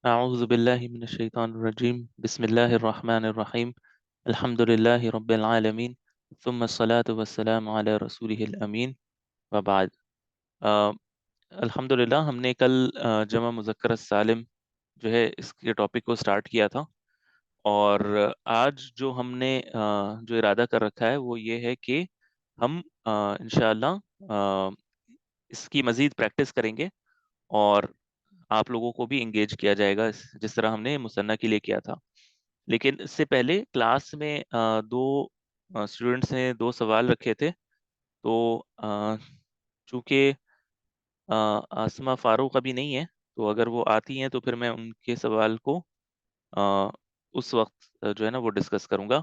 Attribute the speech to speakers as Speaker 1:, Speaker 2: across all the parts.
Speaker 1: أعوذ بالله من الشيطان الرجيم بسم الله الرحمن الرحيم الحمد لله رب العالمين ثم الصلاة والسلام على رسوله الأمين وبعد अल्हम्दुलिल्लाह हमने कल जमा मुज़क्कर सालिम जो है इसके टॉपिक को स्टार्ट किया था और आज जो हमने जो इरादा कर रखा है वो ये है कि हम इंशाअल्लाह इसकी मज़ीद प्रैक्टिस करेंगे और आप लोगों को भी इंगेज किया जाएगा जिस तरह हमने मुसन्ना के लिए किया था। लेकिन इससे पहले क्लास में दो स्टूडेंट्स ने दो सवाल रखे थे। तो चूंकि आसमा फारूक अभी नहीं है, तो अगर वो आती हैं तो फिर मैं उनके सवाल को अ, उस वक्त जो है ना वो डिस्कस करूंगा।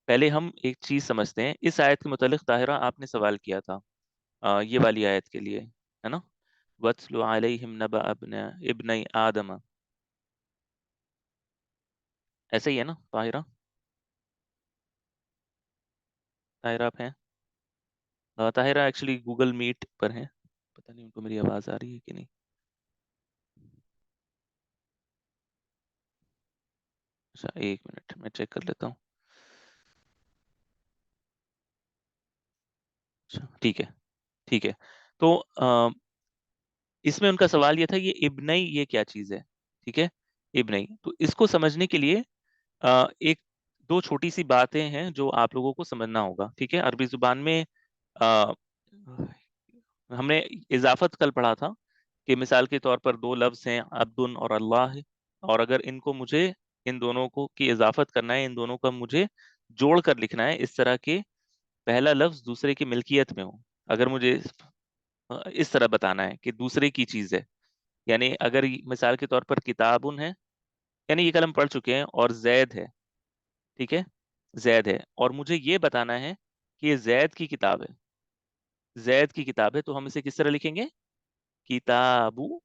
Speaker 1: पहले हम एक चीज़ समझते हैं। इस आयत के मुतालिक ताहिरा आपने सवाल किया था ये वाली आयत के लिए, है ना? वत्लु अलैहिम नबअ इब्नै आदम, ऐसे ही है ना ताहिरा? ताहिरा आप हैं? ताहिरा एक्चुअली गूगल मीट पर हैं, पता नहीं उनको मेरी आवाज़ आ रही है कि नहीं। अच्छा, एक मिनट मैं चेक कर लेता हूँ। अच्छा, ठीक है, ठीक है। तो इसमें उनका सवाल ये था, ये इब्नई ये क्या चीज़ है? ठीक है, इब्नई। तो इसको समझने के लिए एक दो छोटी सी बातें हैं जो आप लोगों को समझना होगा। ठीक है, अरबी जुबान में अ, हमने इजाफत कल पढ़ा था कि मिसाल के तौर पर दो लफ्ज हैं, अब्दुन और अल्लाह है, और अगर इनको मुझे इन दोनों को की इजाफत करना है, इन दोनों का मुझे जोड़ कर लिखना है इस तरह के पहला लफ्ज दूसरे की मिल्कियत में हो। अगर मुझे इस तरह बताना है कि दूसरे की चीज है, यानी अगर मिसाल के तौर पर किताबुन है, यानी ये कलम पढ़ चुके हैं, और जैद है, ठीक है, जैद है, और मुझे ये बताना है कि ये जैद की किताब है, जैद की किताब है, तो हम इसे किस तरह लिखेंगे? किताबु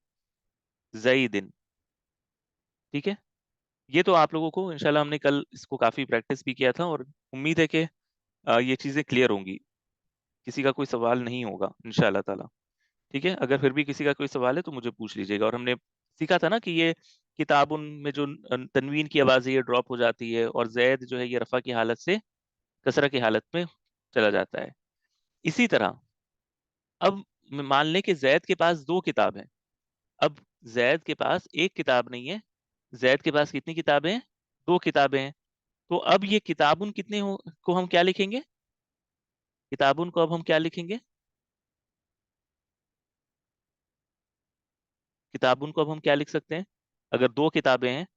Speaker 1: जईदिन। ठीक है, ये तो आप लोगों को इंशाल्लाह हमने कल इसको काफी प्रैक्टिस भी किया था, और उम्मीद है कि ये चीजें क्लियर होंगी, किसी का कोई सवाल नहीं होगा इंशाल्लाह ताला। ठीक है, अगर फिर भी किसी का कोई सवाल है तो मुझे पूछ लीजिएगा। और हमने सीखा था ना कि ये किताबुन में जो तनवीन की आवाज है ये ड्रॉप हो जाती है, और जैद जो है ये रफा की हालत से कसरा की हालत में चला जाता है। इसी तरह अब मान लें कि जैद के पास दो किताब हैं। अब जैद के पास एक किताब नहीं है, जैद के पास कितनी किताबें हैं? दो किताबें हैं। तो अब ये किताबुन कितने हो को हम क्या लिखेंगे? किताबुन को अब हम क्या लिखेंगे? किताबुन को अब हम क्या लिख सकते हैं? अगर दो किताबें हैं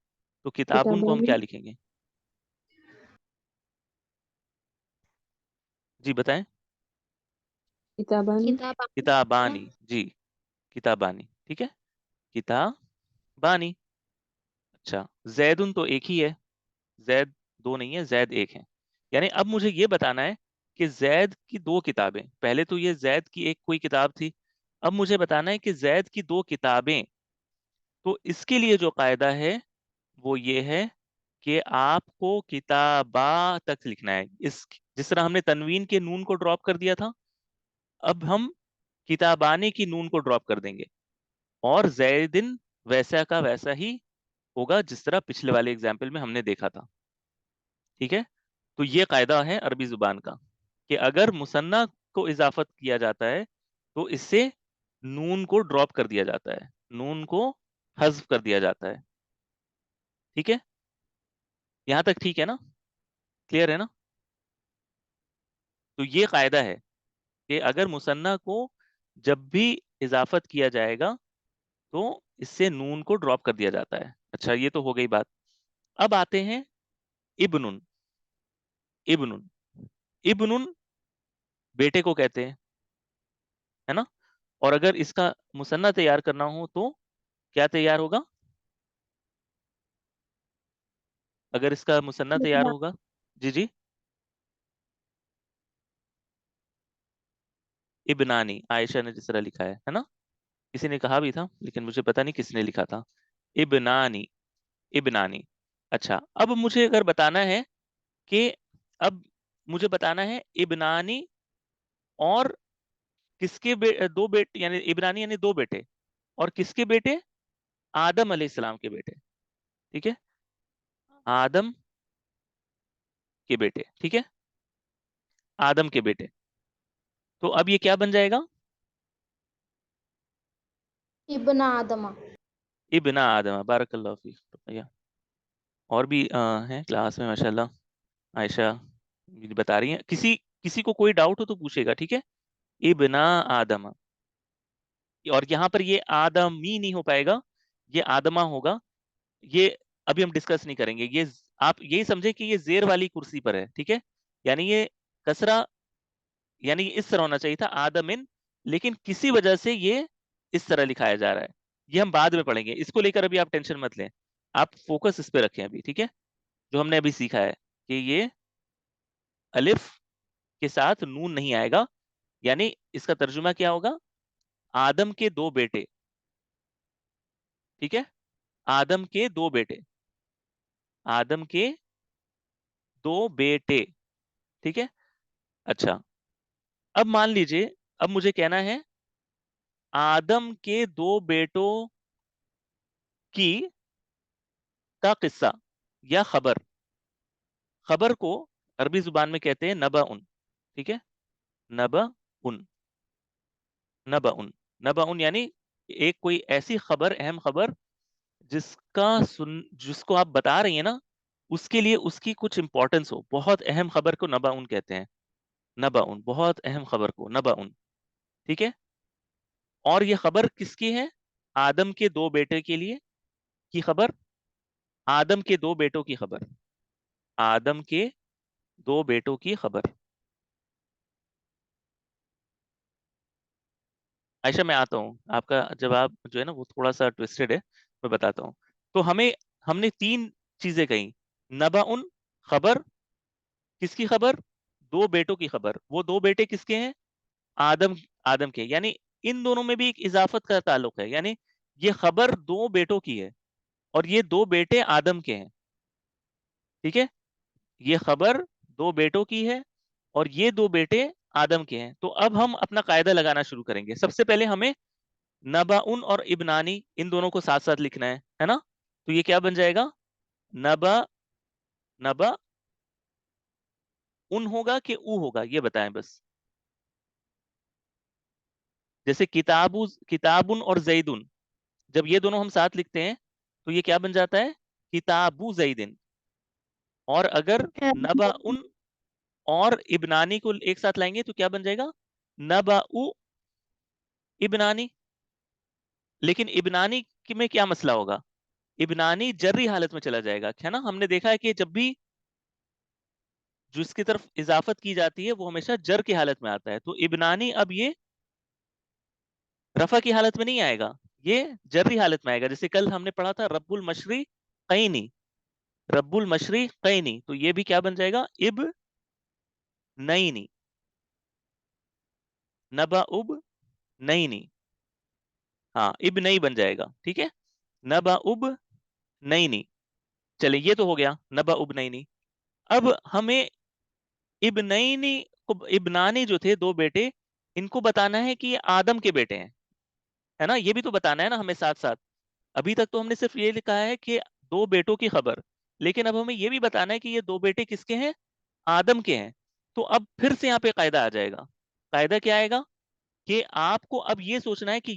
Speaker 1: तो किताबुन को हम
Speaker 2: किताबानी
Speaker 1: क्या लिखेंगे? जी बताएं।
Speaker 2: किताबानी
Speaker 3: किताब
Speaker 1: किताबानी, जी, किताबानी, ठीक है, किताबानी। अच्छा, जैदुन तो एक ही है, जैद दो नहीं है, जैद एक है। यानी अब मुझे ये बताना है कि जैद की दो किताबें, पहले तो ये जैद की एक कोई किताब थी, अब मुझे बताना है कि जैद की दो किताबें। तो इसके लिए जो कायदा है वो ये है कि आपको किताबा तक लिखना है। इस जिस तरह हमने तनवीन के नून को ड्रॉप कर दिया था, अब हम किताबाने की नून को ड्रॉप कर देंगे, और जैदिन वैसा का वैसा ही होगा जिस तरह पिछले वाले एग्जाम्पल में हमने देखा था। ठीक है, तो ये कायदा है अरबी जुबान का कि अगर मुसन्ना को इजाफत किया जाता है तो इससे नून को ड्रॉप कर दिया जाता है, नून को हज्फ कर दिया जाता है। ठीक है, यहां तक ठीक है ना? क्लियर है ना? तो ये कायदा है कि अगर मुसन्ना को जब भी इजाफत किया जाएगा तो इससे नून को ड्रॉप कर दिया जाता है। अच्छा, ये तो हो गई बात। अब आते हैं इब्नुन। इब्नुन, इब्नुन बेटे को कहते हैं, है ना? और अगर इसका मुसन्ना तैयार करना हो तो क्या तैयार होगा? अगर इसका मुसन्ना तैयार
Speaker 2: इब्ना
Speaker 1: होगा, जी जी, इब्नानी, आयशा ने जिस तरह लिखा है ना? किसी ने कहा भी था लेकिन मुझे पता नहीं किसने लिखा था। इब्नानी, इब्नानी। अच्छा, अब मुझे अगर बताना है कि अब मुझे बताना है इब्नानी और किसके दो बेटे, यानी इब्रानी यानी दो बेटे, और किसके बेटे? आदम अलैहिस्सलाम के बेटे। ठीक है, आदम के बेटे, ठीक है, आदम के बेटे। तो अब ये क्या बन जाएगा?
Speaker 2: इब्न आदम।
Speaker 1: इब्ना आदम, बारकल्लाहु फीक। भैया और भी हैं क्लास में माशाल्लाह, आयशा भी बता रही हैं। किसी किसी को कोई डाउट हो तो पूछेगा, ठीक है। इब्ना आदम, और यहाँ पर ये आदमी नहीं हो पाएगा, ये आदमा होगा। ये अभी हम डिस्कस नहीं करेंगे। ये आप यही समझे कि ये जेर वाली कुर्सी पर है, ठीक है। यानी ये कसरा, यानी ये इस तरह होना चाहिए था आदमिन, लेकिन किसी वजह से ये इस तरह लिखाया जा रहा है। ये हम बाद में पढ़ेंगे, इसको लेकर अभी आप टेंशन मत लें। आप फोकस इस पे रखें अभी, ठीक है। जो हमने अभी सीखा है कि ये अलिफ के साथ नून नहीं आएगा, यानी इसका तर्जुमा क्या होगा? आदम के दो बेटे, ठीक है, आदम के दो बेटे, आदम के दो बेटे, ठीक है। अच्छा, अब मान लीजिए, अब मुझे कहना है आदम के दो बेटों की का किस्सा या खबर। खबर को अरबी जुबान में कहते हैं नबा उन, ठीक है, नबा उन, नबा उन, नबा उन, यानी एक कोई ऐसी खबर, अहम खबर, जिसका सुन जिसको आप बता रही हैं ना, उसके लिए उसकी कुछ इंपॉर्टेंस हो। बहुत अहम खबर को नबा उन कहते हैं, नबा उन, बहुत अहम खबर को नबा उन, ठीक है। और ये खबर किसकी है? आदम के दो बेटे के लिए की खबर, आदम के दो बेटों की खबर, आदम के दो बेटों की खबर। आयशा मैं आता हूँ, आपका जवाब जो है ना वो थोड़ा सा ट्विस्टेड है, मैं बताता हूँ। तो हमने तीन चीजें कही। नबा उन, खबर, किसकी खबर? दो बेटों की खबर। वो दो बेटे किसके हैं? आदम, आदम के, यानी इन दोनों में भी एक इजाफत का ताल्लुक है, यानी ये खबर दो बेटों की है और ये दो बेटे आदम के हैं, ठीक है। ये खबर दो बेटों की है और ये दो बेटे आदम के हैं। तो अब हम अपना कायदा लगाना शुरू करेंगे। सबसे पहले हमें नबाउन और इब्नानी इन दोनों को साथ साथ लिखना है ना। तो ये क्या बन जाएगा? नबा, नबा उन होगा कि ऊ होगा, ये बताएं बस। जैसे किताबु, किताबुन और जैदुन, जब ये दोनों हम साथ लिखते हैं तो ये क्या बन जाता है? किताबु जैदिन। और अगर नबा उन और इब्नानी को एक साथ लाएंगे तो क्या बन जाएगा? नबा उ इब्नानी। लेकिन इब्नानी में क्या मसला होगा? इब्नानी जर्री हालत में चला जाएगा, है ना। हमने देखा है कि जब भी जिसकी तरफ इजाफत की जाती है वो हमेशा जर की हालत में आता है। तो इब्नानी अब ये रफा की हालत में नहीं आएगा, ये जर्री हालत में आएगा। जैसे कल हमने पढ़ा था रब्बुल मशरी कैनी, रब्बुल मशरी कैनी, तो ये भी क्या बन जाएगा? इब नईनी, नबा उब नईनी, हाँ इब नई बन जाएगा, ठीक है, नबा उब नईनी। चले ये तो हो गया नबा उब नईनी। अब हमें इब्नैनी को, इब्नानी जो थे दो बेटे, इनको बताना है कि ये आदम के बेटे हैं, है ना। ये भी तो बताना है ना हमें साथ साथ। अभी तक तो हमने सिर्फ ये लिखा है कि दो बेटों की खबर, लेकिन अब हमें ये भी बताना है कि ये दो बेटे किसके हैं? आदम के हैं। तो अब फिर से यहाँ पे कायदा आ जाएगा। कायदा क्या आएगा? कि आपको अब ये सोचना है कि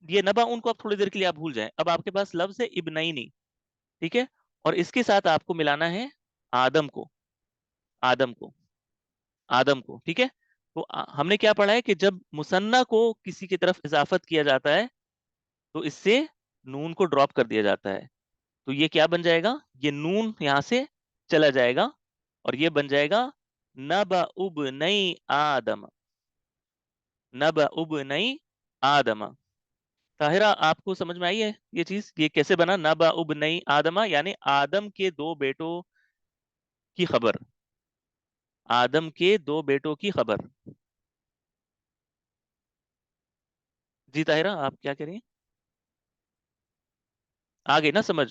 Speaker 1: ये नबा उनको अब थोड़ी देर के लिए आप भूल जाएं। अब आपके पास लफ्ज है इब्नैनी, ठीक है, और इसके साथ आपको मिलाना है आदम को, आदम को, आदम को, ठीक है। तो हमने क्या पढ़ा है कि जब मुसन्ना को किसी की तरफ इजाफत किया जाता है तो इससे नून को ड्रॉप कर दिया जाता है। तो ये क्या बन जाएगा? ये नून यहां से चला जाएगा और ये बन जाएगा नबा उब नई आदम, नबा उब नई आदम। ताहिरा आपको समझ में आई है ये चीज? ये कैसे बना नबा उब नई आदमा, यानी आदम के दो बेटों की खबर, आदम के दो बेटों की खबर। जी ताहिरा आप क्या कह रही हैं? आ गई ना समझ?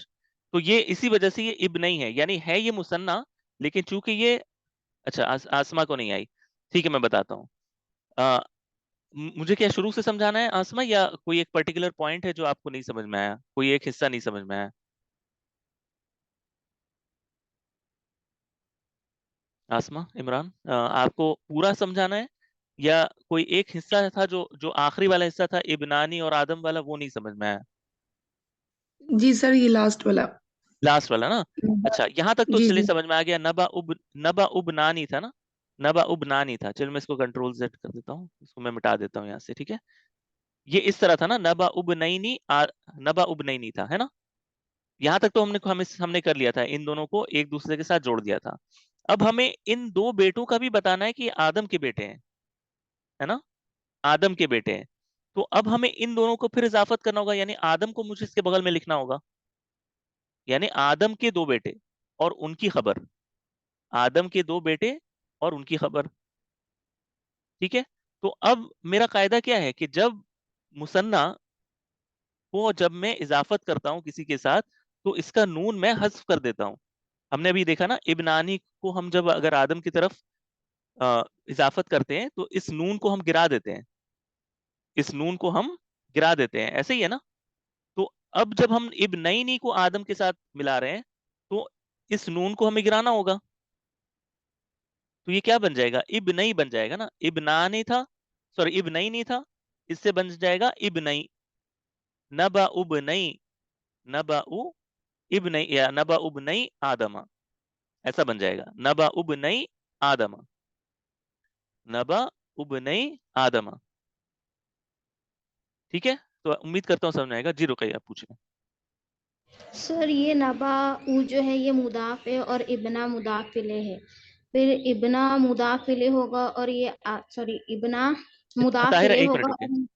Speaker 1: तो ये इसी वजह से ये इब नहीं है, यानी है ये मुसन्ना, लेकिन चूंकि ये, अच्छा आसमा को नहीं आई, ठीक है मैं बताता हूँ। आ, मुझे क्या शुरू से समझाना है आसमा, या कोई एक पर्टिकुलर पॉइंट है जो आपको नहीं समझ में आया, कोई एक हिस्सा नहीं समझ में आया? आसमा, इमरान, आपको पूरा समझाना है या कोई एक हिस्सा था जो जो आखिरी वाला हिस्सा था इब्नानी और आदम वाला, वो नहीं समझ में आया?
Speaker 3: जी सर, ये लास्ट वाला।
Speaker 1: लास्ट वाला ना? अच्छा, यहाँ तक तो
Speaker 3: जी
Speaker 1: चलिए
Speaker 3: जी।
Speaker 1: समझ में आ गया। नबा उब नानी था ना? नबा उब नानी था। चलो मैं इसको कंट्रोल Z कर देता हूँ, इसको मैं मिटा देता हूँ यहाँ से, ठीक है? ये इस तरह था ना, नबा उब नईनी था, है ना? यहाँ तक तो हमने कर लिया था, इन दोनों को एक दूसरे के साथ जोड़ दिया था। अब हमें इन दो बेटों का भी बताना है कि ये आदम के बेटे हैं, है ना? आदम के बेटे हैं। तो अब हमें इन दोनों को फिर इजाफत करना होगा, यानी आदम को मुझे इसके बगल में लिखना होगा, यानी आदम के दो बेटे और उनकी खबर। आदम के दो बेटे और उनकी खबर, ठीक है? तो अब मेरा कायदा क्या है कि जब मुसन्ना को जब मैं इजाफत करता हूं किसी के साथ, तो इसका नून मैं हस्फ कर देता हूं। हमने अभी देखा ना, इब्नानी को हम जब अगर आदम की तरफ इजाफत करते हैं तो इस नून को हम गिरा देते हैं, इस नून को हम गिरा देते हैं, ऐसे ही है ना? तो अब जब हम इब्नैनी को आदम के साथ मिला रहे हैं, तो इस नून को हमें गिराना होगा। तो ये क्या बन जाएगा? इब्नई बन जाएगा ना, इब्नानी था, सॉरी इब्नई था, इससे बन जाएगा इब्नई। नबा उबनई, नबा उ इब्नई या नबा उबनई आदमा, ऐसा बन जाएगा, नबा उबनई आदमा, नबा उबनई आदमा। ठीक है? तो उम्मीद करता हूँ समझ में आएगा। जी रुकैया, आप पूछिए।
Speaker 2: सर ये नबा ऊ जो है ये मुदाफ है और इबना मुदाफ इले है, फिर इबना मुदाफ इले होगा और ये सॉरी इबना मुदाफ
Speaker 1: ताहिरा,
Speaker 2: इले
Speaker 1: एक मिनट
Speaker 2: होगा
Speaker 1: रुकिए।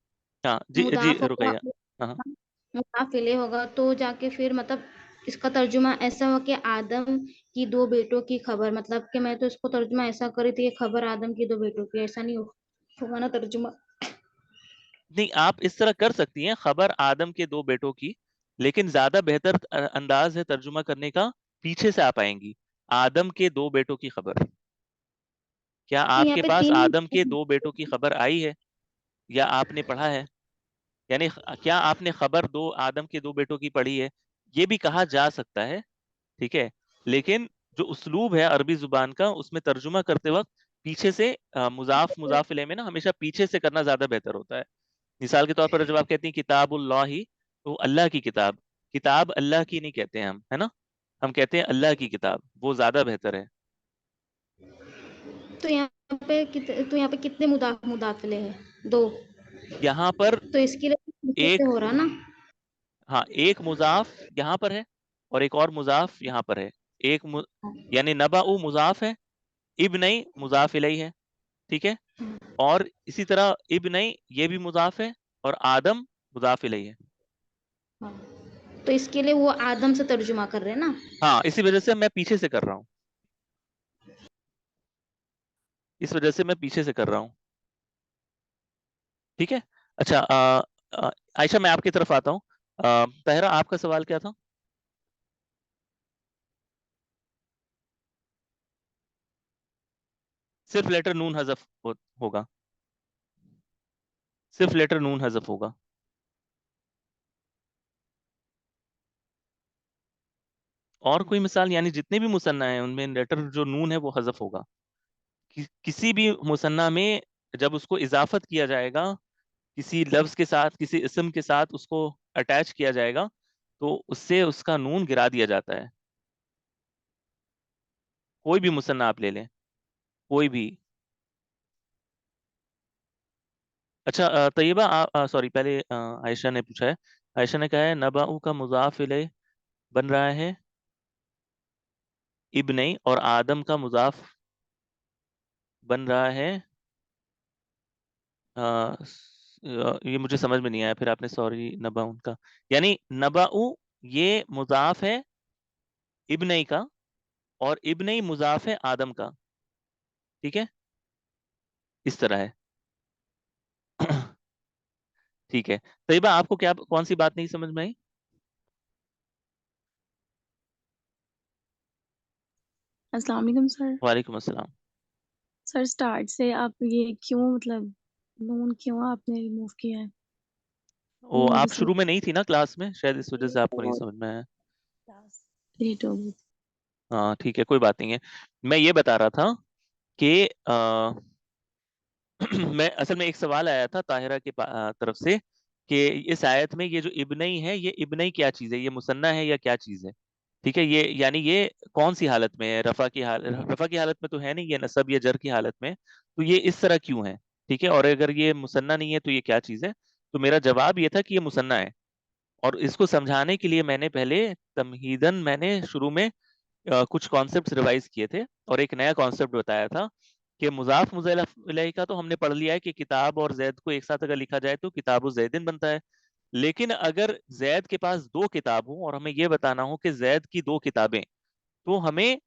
Speaker 2: और
Speaker 1: हाँ जी जी,
Speaker 2: मुदाफ होगा,
Speaker 1: रुकैया। हाँ हाँ।
Speaker 2: मुदाफ इले होगा, तो जाके फिर मतलब इसका तर्जुमा ऐसा हो कि आदम की दो बेटों की खबर, मतलब कि मैं तो इसको तर्जुमा ऐसा करी थी कि खबर आदम की दो बेटों की, ऐसा नहीं होगा ना तर्जुमा?
Speaker 1: नहीं, आप इस तरह कर सकती हैं, खबर आदम के दो बेटों की, लेकिन ज्यादा बेहतर अंदाज है तर्जुमा करने का, पीछे से आप आएंगी, आदम के दो बेटों की खबर। क्या
Speaker 2: तो यहाँ
Speaker 1: आपके
Speaker 2: पे
Speaker 1: पास
Speaker 2: तीन,
Speaker 1: आदम के दो बेटों की खबर आई है या आपने पढ़ा है? यानी क्या आपने खबर दो आदम के दो बेटों की पढ़ी है? ये भी कहा जा सकता है, ठीक है? लेकिन जो उसलूब है अरबी जुबान का, उसमें तर्जुमा करते वक्त पीछे से मुजाफ मुजाफ इलैह में ना हमेशा पीछे से करना ज्यादा बेहतर होता है। मिसाल के तौर पर जब आप कहती हैं किताबुल्लाही, तो अल्लाह की किताब, किताब अल्लाह की नहीं कहते हैं हम, है ना? हम कहते हैं अल्लाह की किताब, वो ज्यादा बेहतर है।
Speaker 2: तो यहाँ पे कितने मुदाफिले हैं? दो।
Speaker 1: यहाँ पर
Speaker 2: तो इसके लिए पीछे से
Speaker 1: एक,
Speaker 2: हो रहा ना?
Speaker 1: हाँ, एक मुजाफ यहाँ पर है और एक और मुजाफ यहाँ पर है। यानी नबाउ मुजाफ है, इब्नई मुजाफ इलैहि है, ठीक है? और इसी तरह इब्नई ये भी मुजाफ है और आदम मुजाफ इलैहि है।
Speaker 2: हाँ। तो इसके लिए वो आदम से तर्जुमा कर रहे हैं ना?
Speaker 1: हाँ, इसी वजह से मैं पीछे से कर रहा हूँ, इस वजह से मैं पीछे से कर रहा हूँ, ठीक है? अच्छा, आयशा, मैं आपकी तरफ आता हूँ। तहरा, आपका सवाल क्या था? सिर्फ लेटर नून हजफ होगा, सिर्फ लेटर नून हजफ होगा। और कोई मिसाल? यानी जितने भी मुसन्ना हैं उनमें लेटर जो नून है वो हजफ होगा। किसी भी मुसन्ना में जब उसको इजाफत किया जाएगा, किसी लफ्ज के साथ, किसी इसम के साथ उसको अटैच किया जाएगा, तो उससे उसका नून गिरा दिया जाता है। कोई भी मुसन्ना आप ले लें, कोई भी। अच्छा, तैयबा, सॉरी, पहले आयशा ने पूछा है। आयशा ने कहा है नबाऊ का मुजाफ इलैह बन रहा है इब्नई, और आदम का मुजाफ बन रहा है ये मुझे समझ में नहीं आया, फिर आपने सॉरी नबा उनका, यानी नबाऊ ये मुजाफ है इब्नई का, और इब्नई मुजाफ है आदम का, ठीक है? इस तरह है। ठीक है। तैयबा, आपको क्या, कौन सी बात नहीं समझ में आई?
Speaker 4: अस्सलाम वालेकुम सर।
Speaker 1: वालेकुम अस्सलाम।
Speaker 4: सर स्टार्ट से आप ये क्यों, मतलब नून क्यों आपने रिमूव किया है?
Speaker 1: वो
Speaker 4: मुझे
Speaker 1: आप शुरू
Speaker 4: समझ
Speaker 1: में नहीं थी ना क्लास में, शायद इस वजह से
Speaker 4: लेट
Speaker 1: आपको नहीं
Speaker 4: हो
Speaker 1: समझ में आया।
Speaker 4: क्लास, लेट हो गई।
Speaker 1: हाँ ठीक है, कोई बात नहीं है. मैं ये बता रहा था कि मैं असल में एक सवाल आया था ताहिरा के तरफ से कि इस आयत में ये जो इब्नई है, ये इब्नई क्या चीज़ है, ये मुसन्ना है या क्या चीज़ है. ठीक है, ये यानी ये कौन सी हालत में है, रफा की हालत में तो है नहीं, ये नसब या जर की हालत में है. तो ये इस तरह क्यों है. ठीक है, और अगर ये मुसन्ना नहीं है तो ये क्या चीज़ है. तो मेरा जवाब ये था कि ये मुसन्ना है. और इसको समझाने के लिए मैंने पहले तमहीदन मैंने शुरू में कुछ कॉन्सेप्ट्स रिवाइज किए थे और एक नया कॉन्सेप्ट बताया था कि मुजाफ मुज़ाफ इलैहि का तो हमने पढ़ लिया है कि किताब और जैद को एक साथ अगर लिखा जाए तो किताब जैदिन बनता है. लेकिन अगर जैद के पास दो किताब हो और हमें ये बताना हो कि जैद की दो किताबें, तो हमें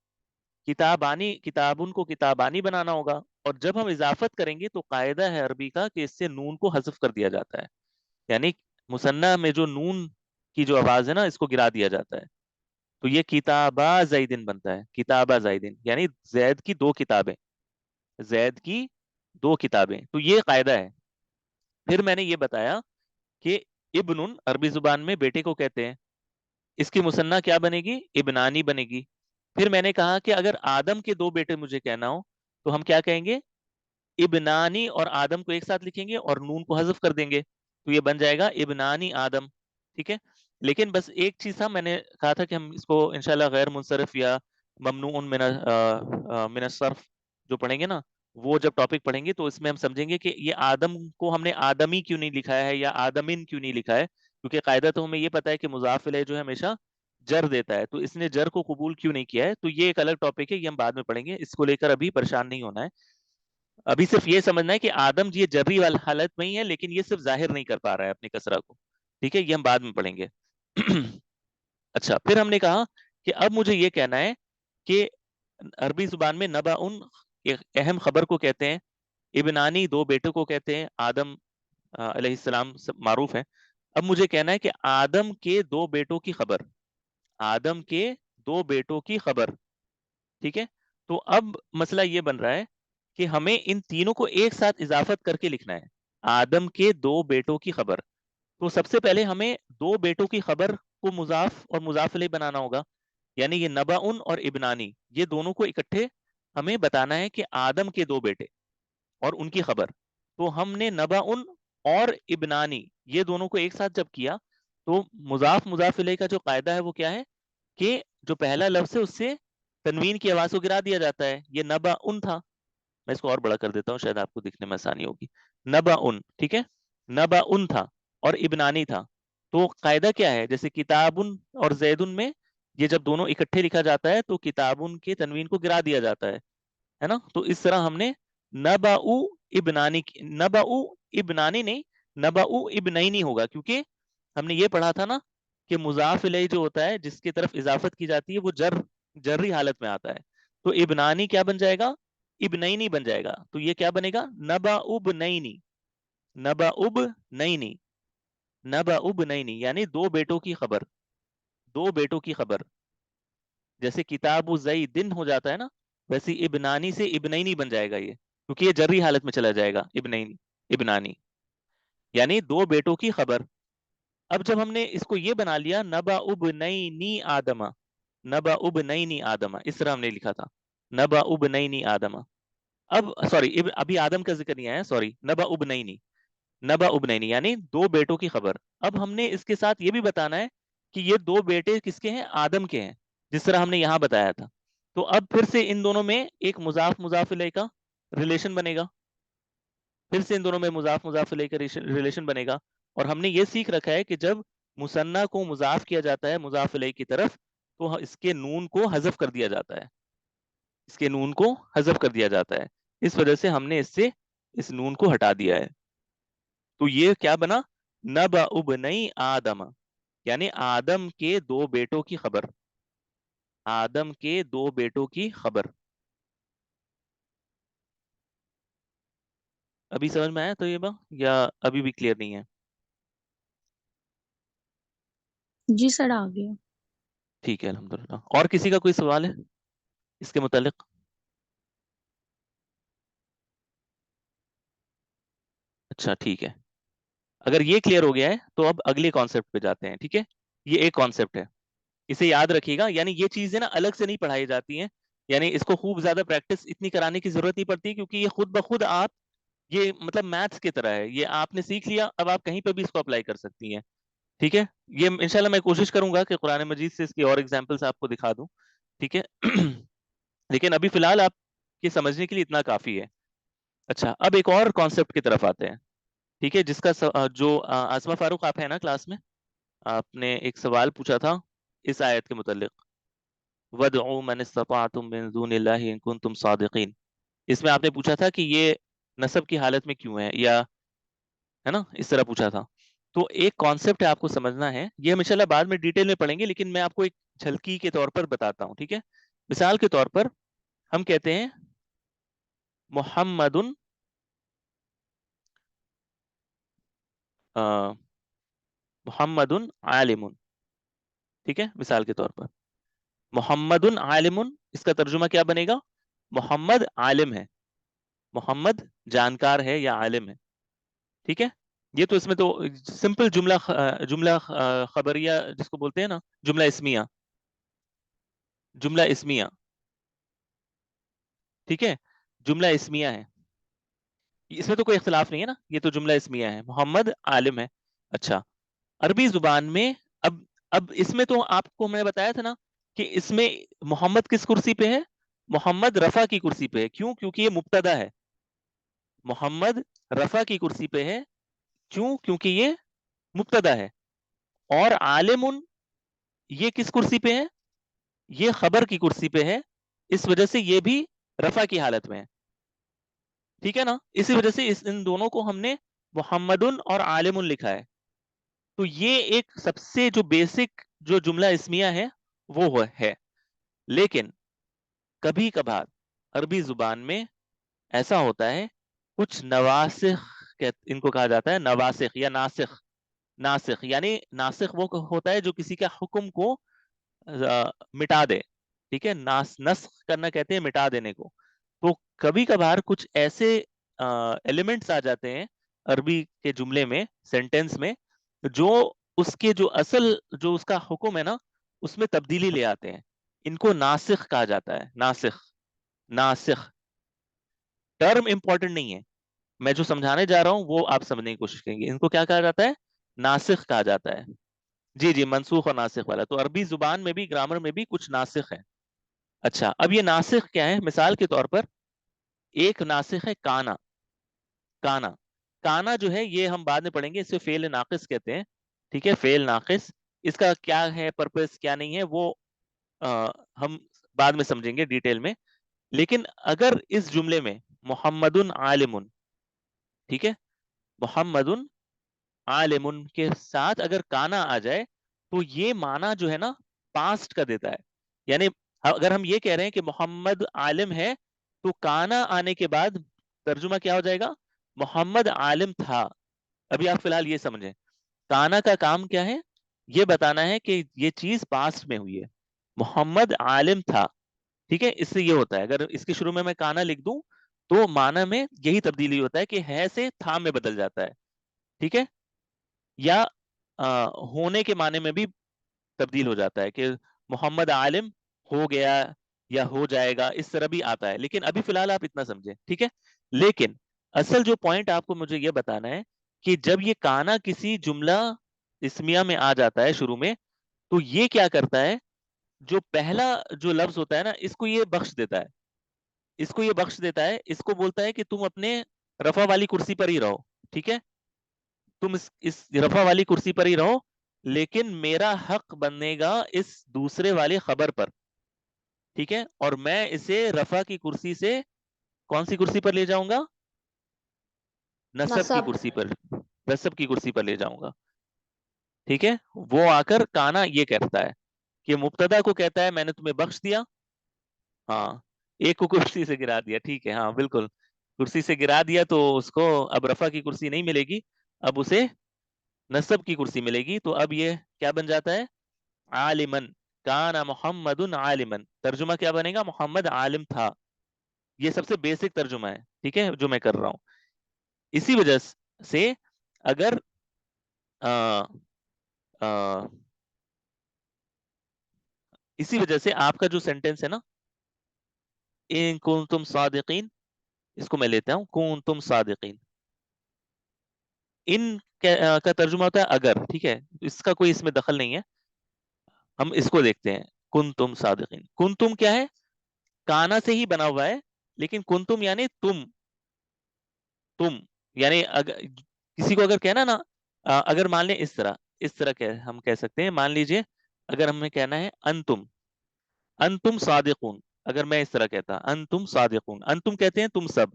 Speaker 1: किताबुन को किताबानी बनाना होगा. और जब हम इजाफत करेंगे तो कायदा है अरबी का कि इससे नून को हज़फ कर दिया जाता है. यानी मुसन्ना में जो नून की जो आवाज है ना, इसको गिरा दिया जाता है. तो ये किताबा जैदिन बनता है, किताबा जैदिन, यानी जैद की दो किताबें, जैद की दो किताबें. तो ये कायदा है. फिर मैंने ये बताया कि इब्नुन अरबी जुबान में बेटे को कहते हैं, इसकी मुसन्ना क्या बनेगी, इब्नानी बनेगी. फिर मैंने कहा कि अगर आदम के दो बेटे मुझे कहना हो तो हम क्या कहेंगे, इब्नानी, और आदम को एक साथ लिखेंगे और नून को हज़फ कर देंगे, तो ये बन जाएगा इब्नानी आदम. ठीक है. लेकिन बस एक चीज था, मैंने कहा था कि हम इसको इंशाल्लाह गैर मुनसरफ या ममनून मिन सर्फ जो पढ़ेंगे ना, वो जब टॉपिक पढ़ेंगे तो इसमें हम समझेंगे कि ये आदम को हमने आदमी क्यों नहीं लिखा है या आदमिन क्यों नहीं लिखा है. क्योंकि कायदा तो हमें ये पता है कि मुजाफ इलैह जो है हमेशा जर देता है, तो इसने जर को कबूल क्यों नहीं किया है. तो ये एक अलग टॉपिक है, ये हम बाद में पढ़ेंगे, इसको लेकर अभी परेशान नहीं होना है. अभी सिर्फ ये समझना है कि आदम ये जर्री वाली हालत में ही है, लेकिन ये सिर्फ जाहिर नहीं कर पा रहा है अपनी कसरा को. ठीक है, ये हम बाद में पढ़ेंगे. अच्छा, फिर हमने कहा कि अब मुझे ये कहना है कि अरबी जुबान में नबा उन एक अहम खबर को कहते हैं, इब्नानी दो बेटों को कहते हैं, आदम अलैहिस्सलाम मारूफ है. अब मुझे कहना है कि आदम के दो बेटों की खबर, आदम के दो बेटों की खबर. ठीक है. तो अब मसला ये बन रहा है कि हमें इन तीनों को एक साथ इजाफत करके लिखना है. आदम के दो बेटों की खबर. तो सबसे पहले हमें दो बेटों की खबर को मुजाफ और मुजाफ इलैह बनाना होगा. यानी ये नबाउन और इब्नानी, ये दोनों को इकट्ठे हमें बताना है कि आदम के दो बेटे और उनकी खबर. तो हमने नबाउन और इब्नानी ये दोनों को एक साथ जब किया, तो मुजाफ मुजाफ इलैह का जो कायदा है वो क्या है कि जो पहला लफ्ज है उससे तनवीन की आवाज को गिरा दिया जाता है. ये नबाउन था, मैं इसको और बड़ा कर देता हूँ, शायद आपको दिखने में आसानी होगी. नबाउन, ठीक है, नबाउन था और इब्नानी था. तो कायदा क्या है, जैसे किताबुन और जैदुन में ये जब दोनों इकट्ठे लिखा जाता है तो किताबुन के तनवीन को गिरा दिया जाता है ना. तो इस तरह हमने नबाउ नबाउ इब्नानी नहीं, नबाउ इब्नैनी होगा, क्योंकि हमने ये पढ़ा था ना कि मुजाफ इलैह जो होता है जिसकी तरफ इजाफत की जाती है वो जर्री हालत में आता है. तो इब्नानी क्या बन जाएगा, इब्नैनी बन जाएगा. तो ये क्या बनेगा, नबाउब नैनी, नबाउब नैनी, नबाउब नैनी, यानी दो बेटों की खबर, दो बेटों की खबर. जैसे किताबु दिन हो जाता है ना, वैसे इब्नानी से इब्नैनी बन जाएगा ये, क्योंकि ये जर्री हालत में चला जाएगा, इब्नैनी इब्नानी, यानी दो बेटों की खबर. अब जब हमने इसको ये बना लिया, नबा उब नई नी आदमा, नबा उब नई नी आदमा, इस तरह हमने लिखा था, नबा उब नई नी आदमा. अब सॉरी, अभी आदम का जिक्र नहीं आया, सॉरी, नबा उब नई नी, नबा उब नई नी यानी दो बेटों की खबर. अब हमने इसके साथ ये भी बताना है कि ये दो बेटे किसके हैं, आदम के हैं, जिस तरह हमने यहाँ बताया था. तो अब फिर से इन दोनों में एक मुजाफ मुजाफ इलैह का रिलेशन बनेगा, फिर से इन दोनों में मुजाफ मुजाफ इलैह का रिलेशन बनेगा. और हमने ये सीख रखा है कि जब मुसन्ना को मुजाफ किया जाता है मुजाफ इलैह की तरफ, तो इसके नून को हजफ कर दिया जाता है, इसके नून को हजफ कर दिया जाता है. इस वजह से हमने इससे इस नून को हटा दिया है. तो ये क्या बना, नब उब नई आदम, यानी आदम के दो बेटों की खबर, आदम के दो बेटों की खबर. अभी समझ में आया तो ये बात, या अभी भी क्लियर नहीं है.
Speaker 4: जी सर, आ गया.
Speaker 1: ठीक है, अल्हम्दुलिल्लाह. और किसी का कोई सवाल है इसके मुतालिक. अच्छा ठीक है, अगर ये क्लियर हो गया है तो अब अगले कॉन्सेप्ट पे जाते हैं. ठीक है, ये एक कॉन्सेप्ट है. اسے یاد رکھیے گا. یعنی یہ چیزیں نا الگ سے نہیں پڑھائی جاتی ہیں, یعنی اس کو خوب زیادہ پریکٹس اتنی کرانے کی ضرورت نہیں پڑتی, کیونکہ یہ خود بخود آپ, یہ مطلب میتھس کی طرح ہے, یہ آپ نے سیکھ لیا, اب آپ کہیں پہ بھی اس کو اپلائی کر سکتی ہیں. ٹھیک ہے, یہ انشاءاللہ میں کوشش کروں گا کہ قرآن مجید سے اس کی اور ایگزامپلس آپ کو دکھا دوں. ٹھیک ہے لیکن ابھی فی الحال آپ کے سمجھنے کے لیے اتنا کافی ہے. اچھا, اب ایک اور کانسیپٹ کی طرف آتے ہیں. ٹھیک ہے, جس کا جو آسما فاروق آپ ہیں نا کلاس میں, آپ نے ایک سوال پوچھا تھا اس آیت کے متعلق, وَدْعُوا مَنِ اسْتَطَعْتُم مِّن دُونِ اللَّهِ إِن كُنتُم صَادِقِينَ. اس میں آپ نے پوچھا تھا کہ یہ نسب کی حالت میں کیوں ہے, یا ہے نا اس طرح پوچھا تھا. تو ایک کانسیپٹ ہے آپ کو سمجھنا ہے, یہ ہم انشاءاللہ بعد میں ڈیٹیل میں پڑھیں گے, لیکن میں آپ کو ایک جھلکی کے طور پر بتاتا ہوں. ٹھیک ہے, مثال کے طور پر ہم کہتے ہیں محمد محمد عالم. ٹھیک ہے, مثال کے طور پر محمد عالم, اس کا ترجمہ کیا بنے گا؟ محمد عالم ہے, محمد جانکار ہے یا عالم ہے. ٹھیک ہے, یہ تو اس میں تو سمپل جملہ خبریہ جس کو بولتے ہیں نا, جملہ اسمیہ, جملہ اسمیہ. ٹھیک ہے, جملہ اسمیہ ہے, اس میں تو کوئی اختلاف نہیں ہے نا, یہ تو جملہ اسمیہ ہے, محمد عالم ہے. اچھا, عربی زبان میں اب اس میں تو آپ کو میں نے بتایا تھا نا کہ اس میں محمد کس کرسی پہ ہے؟ محمد رفع کی کرسی پہ ہے. کیوں؟ کیونکہ یہ مبتدا ہے. محمد رفع کی کرسی پہ ہے, کیوں؟ کیونکہ یہ مبتدا ہے. اور عالم یہ کس کرسی پہ ہے؟ یہ خبر کی کرسی پہ ہے, اس وجہ سے یہ بھی رفع کی حالت میں ہے. ٹھیک ہے نا, اسی وجہ سے ان دونوں کو ہم نے محمد اور عالم لکھا ہے. تو یہ ایک سب سے جو بیسک جو جملہ اسمیہ ہے وہ ہے. لیکن کبھی کبھار عربی زبان میں ایسا ہوتا ہے, کچھ نواسخ ان کو کہا جاتا ہے, نواسخ یا ناسخ. ناسخ یعنی ناسخ وہ ہوتا ہے جو کسی کا حکم کو مٹا دے. ٹھیک ہے, نسخ کرنا کہتے ہیں مٹا دینے کو. تو کبھی کبھار کچھ ایسے ایلیمنٹس آ جاتے ہیں عربی کے جملے میں, سینٹینس میں, جو اس کے جو اصل جو اس کا حکم ہے نا اس میں تبدیلی لے آتے ہیں. ان کو ناسخ کہا جاتا ہے. ناسخ, ناسخ ٹرم امپورٹنٹ نہیں ہے, میں جو سمجھانے جا رہا ہوں وہ آپ سمجھنے کی کوشش کریں گے. ان کو کیا کہا جاتا ہے؟ ناسخ کہا جاتا ہے. جی جی, منسوخ اور ناسخ والا. تو عربی زبان میں بھی, گرامر میں بھی کچھ ناسخ ہے. اچھا, اب یہ ناسخ کیا ہے؟ مثال کے طور پر ایک ناسخ ہے کانا. کانا, کانا جو ہے یہ ہم بعد میں پڑھیں گے, اسے فعل ناقص کہتے ہیں. ٹھیک ہے, فعل ناقص, اس کا کیا ہے پرپس, کیا نہیں ہے, وہ ہم بعد میں سمجھیں گے ڈیٹیل میں. لیکن اگر اس جملے میں محمد عالم, ٹھیک ہے, محمد عالم کے ساتھ اگر کانا آ جائے تو یہ معنی جو ہے نا پاسٹ کا دیتا ہے. یعنی اگر ہم یہ کہہ رہے ہیں کہ محمد عالم ہے, تو کانا آنے کے بعد ترجمہ کیا ہو جائے گا؟ محمد عالم تھا. ابھی آپ فی الحال یہ سمجھیں, کانا کا کام کیا ہے؟ یہ بتانا ہے کہ یہ چیز پاسٹ میں ہوئی ہے. محمد عالم تھا. ٹھیک ہے, اس سے یہ ہوتا ہے, اگر اس کے شروع میں کانا لکھ دوں تو معنی میں یہی تبدیلی ہوتا ہے کہ ہے سے تھا میں بدل جاتا ہے. ٹھیک ہے, یا ہونے کے معنی میں بھی تبدیل ہو جاتا ہے کہ محمد عالم ہو گیا یا ہو جائے گا, اس طرح بھی آتا ہے. لیکن ابھی فی الحال آپ اتنا سمجھیں. ٹھیک ہے, لیکن اصل جو پوائنٹ آپ کو مجھے یہ بتانا ہے کہ جب یہ کانا کسی جملہ اسمیہ میں آ جاتا ہے شروع میں, تو یہ کیا کرتا ہے؟ جو پہلا جو لفظ ہوتا ہے نا, اس کو یہ بخش دیتا ہے. اس کو یہ بخش دیتا ہے, اس کو بولتا ہے کہ تم اپنے رفع والی کرسی پر ہی رہو. ٹھیک ہے, تم اس رفع والی کرسی پر ہی رہو, لیکن میرا حق بنے گا اس دوسرے والے خبر پر. ٹھیک ہے, اور میں اسے رفع کی کرسی سے کون سی کرسی پر لے جاؤں گا؟ نصب کی
Speaker 2: نصب.
Speaker 1: کرسی پر, نصب کی کرسی پر لے جاؤں گا. ٹھیک ہے, وہ آ کر کانا یہ کہتا ہے کہ مبتدا کو کہتا ہے میں نے تمہیں بخش دیا. ہاں, ایک کو کرسی سے گرا دیا. ٹھیک ہے, ہاں بالکل, کرسی سے گرا دیا تو اس کو اب رفع کی کرسی نہیں ملے گی, اب اسے نصب کی کرسی ملے گی. تو اب یہ کیا بن جاتا ہے؟ عالمن, کانا محمد عالمن. ترجمہ کیا بنے گا؟ محمد عالم تھا. یہ سب سے بیسک ترجمہ ہے. ٹھیک ہے, جو میں کر رہا ہوں. اسی وجہ سے اگر اسی وجہ سے آپ کا جو سینٹینس ہے نا ان کنتم صادقین، اس کو میں لیتا ہوں کنتم صادقین، ان کا ترجمہ ہوتا ہے اگر، ٹھیک ہے، اس کا کوئی اس میں دخل نہیں ہے. ہم اس کو دیکھتے ہیں کنتم صادقین. کنتم کیا ہے؟ کانا سے ہی بنا ہوا ہے، لیکن کنتم یعنی تم یعنی کسی کو اگر کہنا نا اگر مان لیں اس طرح ہم کہہ سکتے ہیں. مان لیجئے اگر ہمیں کہنا ہے انتم صادقون، اگر میں اس طرح کہتا انتم صادقون، انتم کہتے ہیں تم سب،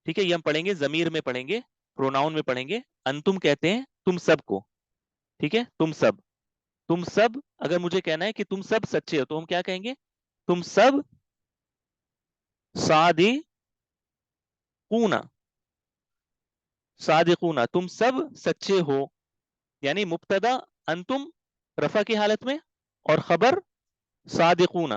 Speaker 1: ٹھیک ہے، یہ ہم پڑھیں گے ضمیر میں پڑھیں گے، پروناؤن میں پڑھیں گے. انتم کہتے ہیں تم سب کو، ٹھیک ہے، تم سب اگر مجھے کہنا ہے کہ تم سب سچے ہو تو ہم کیا کہیں گے؟ تم سب صادقون، تم سب سچے ہو. یعنی مبتدا انتم رفع کی حالت میں اور خبر صادقون.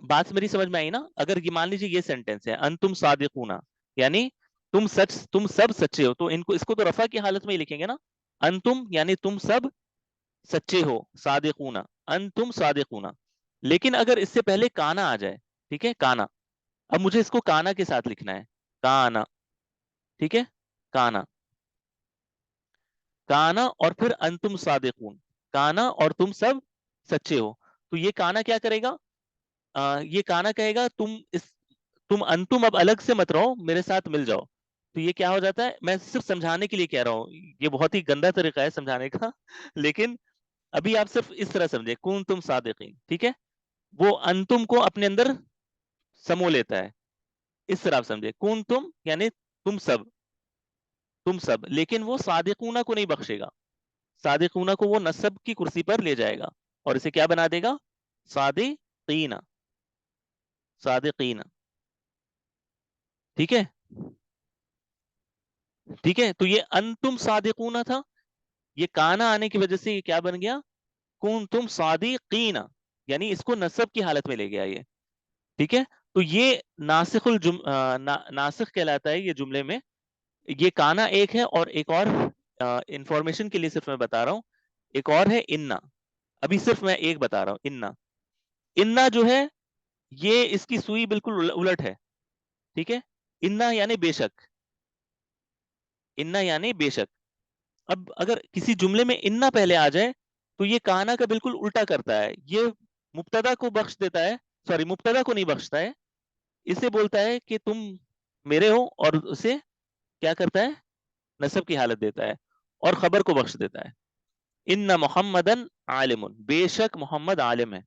Speaker 1: بات میری سمجھ میں آئی نا؟ اگر یہ مان لیجیے یہ سینٹینس ہے انتم صادقون، یعنی تم سب سچے ہو، تو اس کو تو رفع کی حالت میں ہی لکھیں گے نا. انتم یعنی تم سب سچے ہو، صادقون، انتم صادقون. لیکن اگر اس سے پہلے کانا آ جائے، ٹھیک ہے، کانا، اب مجھے اس کو کانا کے ساتھ لکھنا ہے، کانا، ٹھیک ہے، کانا اور پھر انتم صادقون، کانا اور تم سب سچے ہو. تو یہ کانا کیا کرے گا؟ یہ کانا کہے گا تم انتم اب الگ سے مت رہو، میرے ساتھ مل جاؤ. تو یہ کیا ہو جاتا ہے؟ میں صرف سمجھانے کے لیے کہہ رہا ہوں، یہ بہت ہی گندا طریقہ ہے سمجھانے کا لیکن ابھی آپ صرف اس طرح سمجھے کنتم صادقین، ٹھیک ہے، وہ انتم کو اپنے اندر سمو لیتا ہے، اس طرح آپ سمجھے کنتم یعنی تم سب، لیکن وہ صادقونہ کو نہیں بخشے گا. صادقونہ کو وہ نصب کی کرسی پر لے جائے گا اور اسے کیا بنا دے گا؟ صادقین. ٹھیک ہے، ٹھیک ہے. تو یہ انتم صادقون تھا، یہ کانا آنے کی وجہ سے یہ کیا بن گیا؟ کنتم صادقین، یعنی اس کو نصب کی حالت میں لے گیا یہ. ٹھیک ہے، تو یہ ناسخ کہلاتا ہے یہ جملے میں. یہ کانا ایک ہے، اور ایک اور انفارمیشن کے لیے صرف میں بتا رہا ہوں، ایک اور ہے اننا. ابھی صرف میں ایک بتا رہا ہوں، اننا جو ہے یہ اس کی سوئی بالکل الٹ ہے. ٹھیک ہے، اننا یعنی بے شک، اننا یعنی بے شک. اب اگر کسی جملے میں اننا پہلے آ جائے تو یہ کانا کا بالکل الٹا کرتا ہے، یہ مبتدا کو بخش دیتا ہے، مبتدا کو نہیں بخشتا ہے، اسے بولتا ہے کہ تم میرے ہو، اور اسے کیا کرتا ہے؟ نصب کی حالت دیتا ہے اور خبر کو بخش دیتا ہے. ان محمدن عالم، بے شک محمد عالم ہے.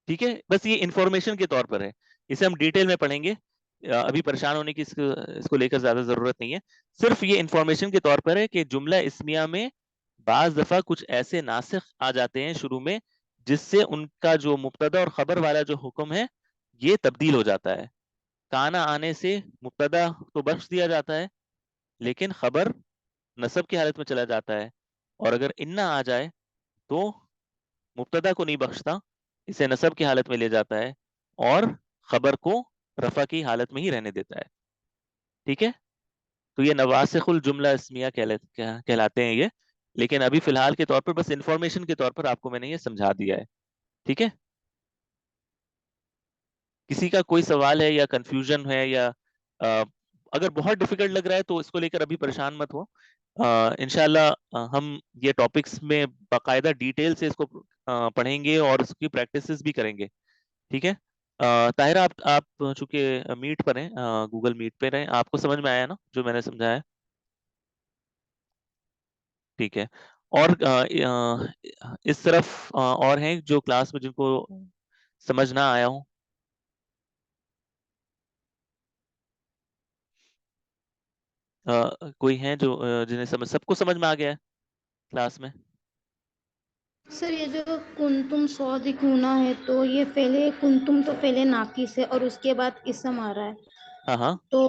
Speaker 1: ٹھیک ہے، بس یہ انفارمیشن کے طور پر ہے، اسے ہم ڈیٹیل میں پڑھیں گے، ابھی پریشان ہونے کی اس کو لے کر زیادہ ضرورت نہیں ہے. صرف یہ انفارمیشن کے طور پر ہے کہ جملہ اسمیہ میں بعض دفعہ کچھ ایسے ناسخ آ جاتے ہیں شروع میں، جس سے ان کا جو مبتدا اور خبر والا جو حکم ہے یہ تبدیل ہو جاتا ہے. کانا آنے سے مبتدا تو بخش دیا جاتا ہے، لیکن خبر نصب کی حالت میں چلا جاتا ہے. اور اگر اننا آ جائے تو مبتدا کو نہیں بخشتا، اسے نصب کی حالت میں لے جاتا ہے اور خبر کو رفع کی حالت میں ہی رہنے دیتا ہے. ٹھیک ہے، تو یہ نواسخ الجملہ اسمیہ کہلاتے ہیں یہ. لیکن ابھی فی الحال کے طور پر بس انفارمیشن کے طور پر آپ کو میں نے یہ سمجھا دیا ہے. ٹھیک ہے، کسی کا کوئی سوال ہے یا کنفیوژن ہے، یا اگر بہت ڈیفیکلٹ لگ رہا ہے تو اس کو لے کر ابھی پریشان مت ہو. انشاءاللہ ہم یہ ٹاپکس میں باقاعدہ ڈیٹیل سے اس کو پڑھیں گے اور اس کی پریکٹسز بھی کریں گے. ٹھیک ہے، طاہرہ آپ چونکہ میٹ پر ہیں، گوگل میٹ پہ رہیں، آپ کو سمجھ میں آیا نا جو میں نے سمجھایا؟ ٹھیک ہے. اور اس طرف اور ہیں جو کلاس میں جن کو سمجھ نہ آیا ہوں؟ کوئی ہیں جو جنہیں سب کو سمجھ میں آ گیا ہے کلاس میں؟
Speaker 2: سر یہ جو کنتم صادقون ہے تو یہ پہلے کنتم تو پہلے ناقص ہے اور اس کے بعد اسم آ رہا ہے،
Speaker 1: ہاں ہاں.
Speaker 2: تو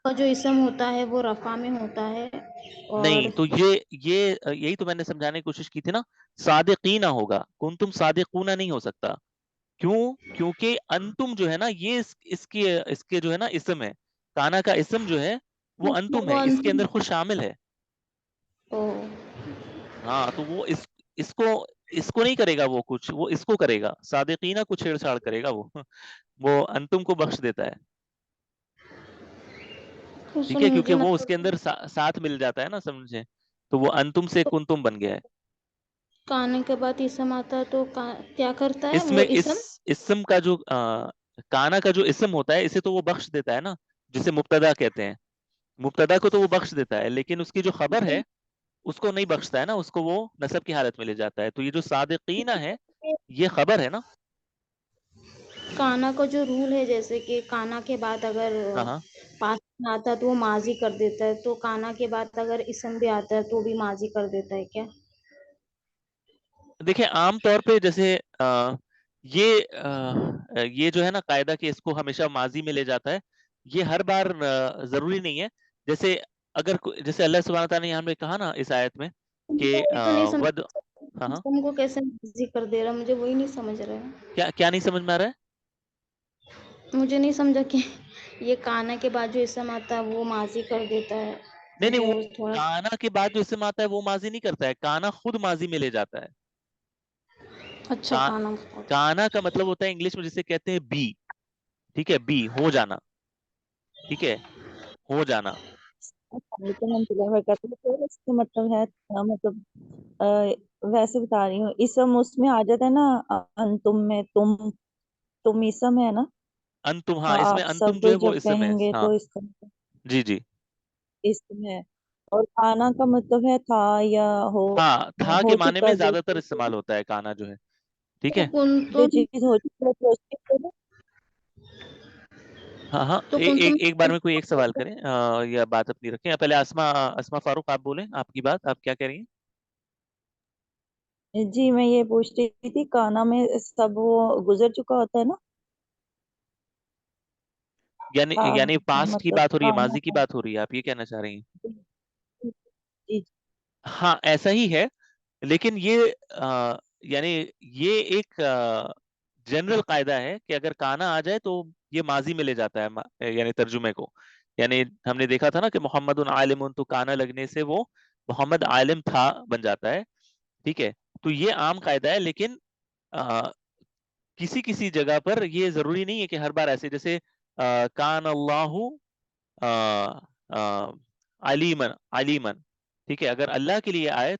Speaker 2: کا جو اسم ہوتا ہے وہ رفع میں ہوتا ہے. اور
Speaker 1: نہیں، تو یہی تو میں نے سمجھانے کی کوشش کی تھی نا، صادقینہ ہوگا، کنتم صادقونہ نہیں ہو سکتا. کیوں؟ کیونکہ انتم جو ہے نا یہ اس کے جو ہے نا اسم ہے، کانا کا اسم جو ہے وہ
Speaker 2: اچھا،
Speaker 1: انتم
Speaker 2: وہ
Speaker 1: ہے، اس کے اندر خود شامل ہے.
Speaker 2: او
Speaker 1: ہاں تو وہ اس کو نہیں کرے گا، وہ کچھ وہ اس کو کرے گا، صادقینہ کو چھیڑ چھاڑ کرے گا وہ انتم کو بخش دیتا ہے.
Speaker 2: تو
Speaker 1: ٹھیک
Speaker 2: سر
Speaker 1: ہے،
Speaker 2: مجھے
Speaker 1: کیونکہ وہ اس کے
Speaker 2: مطلب
Speaker 1: اندر ساتھ مل جاتا ہے نا، سمجھے؟ تو وہ انتم سے کنتم بن گیا ہے.
Speaker 2: کانے کے بعد اسم آتا ہے تو کیا کرتا ہے
Speaker 1: اس
Speaker 2: وہ
Speaker 1: میں
Speaker 2: اسم؟
Speaker 1: اسم کا جو کانا کا جو اسم ہوتا ہے اسے تو وہ بخش دیتا ہے نا، جسے مبتدا کہتے ہیں. مبتدا کو تو وہ بخش دیتا ہے، لیکن اس کی جو خبر ہے اس کو نہیں بخشتا ہے نا، اس کو وہ نصب کی حالت میں لے جاتا ہے. تو یہ جو صادقینہ ہے یہ خبر ہے نا.
Speaker 2: کانا کا جو رول ہے، جیسے کہ کانا کے بعد اگر
Speaker 1: ہاں ہاں
Speaker 2: پاس میں آتا ہے تو وہ ماضی کر دیتا ہے، تو کانا کے بعد اگر اسم بھی آتا ہے تو بھی ماضی کر دیتا ہے کیا؟
Speaker 1: دیکھیں عام طور پہ جیسے یہ جو ہے نا قاعدہ کہ اس کو ہمیشہ ماضی میں لے جاتا ہے، یہ ہر بار ضروری نہیں ہے. جیسے جیسے اللہ سبحانہ تعالیٰ نے یہاں پہ کہا نا اس آیت میں کہ
Speaker 2: وہی تو نہیں سمجھ،
Speaker 1: ود. ہاں ہاں
Speaker 2: اسم کو کیسے ماضی کر دے رہا، مجھے وہی نہیں سمجھ رہا ہے.
Speaker 1: کیا نہیں سمجھ میں آ رہا ہے؟
Speaker 2: مجھے نہیں سمجھا کہ یہ کانا کے بعد جو اسم آتا ہے وہ ماضی کر دیتا ہے.
Speaker 1: نہیں نہیں،
Speaker 2: مجھے
Speaker 1: وہ
Speaker 2: تھوڑا
Speaker 1: کانا کے بعد جو اسم آتا ہے وہ ماضی نہیں کرتا ہے، کانا خود ماضی میں لے جاتا ہے.
Speaker 2: اچھا
Speaker 1: کا-
Speaker 2: کانا.
Speaker 1: کانا کا مطلب ہوتا ہے انگلش میں جسے کہتے ہیں بی. ٹھیک ہے، بی ہو جانا. ٹھیک ہے، ہو جانا.
Speaker 5: لیکن ہم تلاوت کرتے ہیں تو اس کا مطلب ہے مطلب ویسے بتا رہی ہوں، اسم اس میں آ جاتا ہے نا، انتم میں تم اسم ہے نا،
Speaker 1: انتم،
Speaker 5: تو
Speaker 1: ہاں اس میں
Speaker 5: آپ
Speaker 1: انتم
Speaker 5: سب
Speaker 1: جو ہے وہ
Speaker 5: جب
Speaker 1: اسم ہے.
Speaker 5: کہیں گے
Speaker 1: ہاں
Speaker 5: تو اس کا مطلب
Speaker 1: جی جی.
Speaker 5: اسم ہے. اور کھانا کا مطلب ہے تھا یا
Speaker 1: ہاں تھا کے
Speaker 5: ہو
Speaker 1: معنی
Speaker 5: چکا
Speaker 1: میں
Speaker 5: جو
Speaker 1: زیادہ تر استعمال ہوتا ہے کانا جو ہے. ٹھیک
Speaker 2: تو
Speaker 1: ہے.
Speaker 2: کن
Speaker 5: جو
Speaker 2: تم
Speaker 5: چیز ہو چکی ہے تو اس کے بعد
Speaker 1: ہاں ہاں
Speaker 2: تو کن تم
Speaker 1: ایک بار میں کوئی ایک سوال کریں یا بات اپنی رکھیں. پہلے اسما فاروق آپ بولیں، آپ کی بات، آپ کیا کہہ رہی ہیں؟
Speaker 5: جی میں یہ پوچھ رہی تھی، کانا میں سب وہ گزر چکا ہوتا ہے نا، تھا
Speaker 1: یعنی پاسٹ کی
Speaker 5: مطلب
Speaker 1: بات ہو رہی ہے،
Speaker 5: کھانا
Speaker 1: ماضی کی بات ہو رہی ہے، آپ یہ کہنا چاہ رہی ہیں؟
Speaker 5: جی جی
Speaker 1: ہاں ایسا ہی ہے، لیکن یہ یعنی یہ ایک جنرل قاعدہ ہے کہ اگر کانا آ جائے تو یہ ماضی میں لے جاتا ہے یعنی ترجمے کو. یعنی ہم نے دیکھا تھا نا کہ محمد عالم، تو کانا لگنے سے وہ محمد عالم تھا بن جاتا ہے. ٹھیک ہے، تو یہ عام قاعدہ ہے، لیکن کسی کسی جگہ پر یہ ضروری نہیں ہے کہ ہر بار ایسے، جیسے کان اللہ علیمن علیمن. ٹھیک ہے، اگر اللہ کے لیے آئے